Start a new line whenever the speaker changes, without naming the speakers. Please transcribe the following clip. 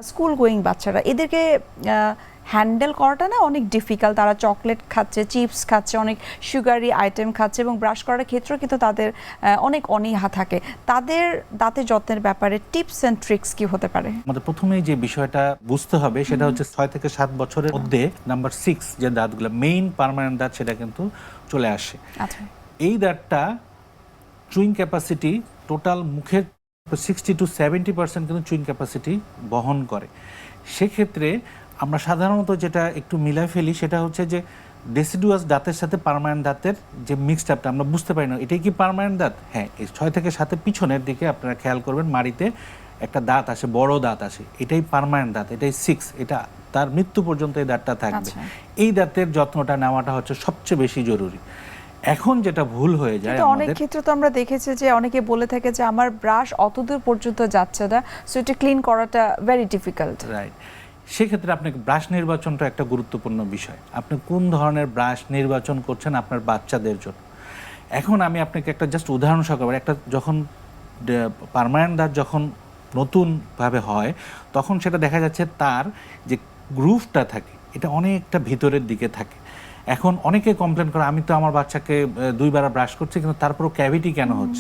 School going বাচ্চারা এদেরকে handle করাটা না অনেক ডিফিকাল্ট। তারা চকলেট খাচ্ছে, চিপস খাচ্ছে, অনেক সুগারি আইটেম খাচ্ছে এবং ব্রাশ করার ক্ষেত্রেও কিন্তু তাদের অনেক অনীহা থাকে। তাদের দাঁতের যত্নের ব্যাপারে টিপস অ্যান্ড ট্রিক্স কি হতে পারে?
আমাদের প্রথমেই যে বিষয়টা বুঝতে হবে সেটা হচ্ছে 6 থেকে 7 বছরের মধ্যে নাম্বার 6 যে দাঁতগুলো মেইন পার্মানেন্ট দাঁত সেটা কিন্তু চলে আসে।
আচ্ছা,
এই দাঁতটা চুইং ক্যাপাসিটি টোটাল মুখের 60 to 70% কিন্তু চুইং ক্যাপাসিটি বহন করে। সেক্ষেত্রে আমরা সাধারণত যেটা একটু মিলাই ফেলি সেটা হচ্ছে যে ডেসিডুয়াস দাঁতের সাথে পার্মানেন্ট দাঁতের যে মিক্সড আপটা আমরা বুঝতে পারি না এটাই কি পার্মানেন্ট দাঁত। হ্যাঁ, এই 6 থেকে 7 পিছনের দিকে আপনারা খেয়াল করবেন মাড়িতে একটা দাঁত আসে, বড় দাঁত আসে, এটাই পার্মানেন্ট দাঁত, এটাই 6, এটা তার মৃত্যু পর্যন্ত এই দাঁতটা থাকবে।
আচ্ছা।
এই দাঁতের যত্নটা নেওয়াটা হচ্ছে সবচেয়ে বেশি জরুরি। এখন যেটা ভুল হয়ে যায়
কিন্তু অনেক
আমাদের,
ক্ষেত্রে তো আমরা দেখেছি যে অনেকে বলে থাকে যে আমার ব্রাশ অতদূর পর্যন্ত যাচ্ছে না, সো এটা ক্লিন করাটা ভেরি ডিফিকাল্ট।
রাইট, সেক্ষেত্রে আপনাকে ব্রাশ নির্বাচনটা একটা গুরুত্বপূর্ণ বিষয়। আপনি কোন ধরনের ব্রাশ নির্বাচন করছেন আপনার বাচ্চাদের জন্য। এখন আমি আপনাকে একটা জাস্ট উদাহরণ সহকারে, একটা যখন পার্মানেন্ট দাঁত যখন নতুনভাবে হয় তখন সেটা দেখা যাচ্ছে তার যে গ্রুভটা থাকে এটা অনেকটা ভিতরের দিকে থাকে। এখন অনেকে কমপ্লেন করে আমি তো আমার বাচ্চাকে 2 বার ব্রাশ করছি কিন্তু তারপরও ক্যাভিটি কেন হচ্ছে।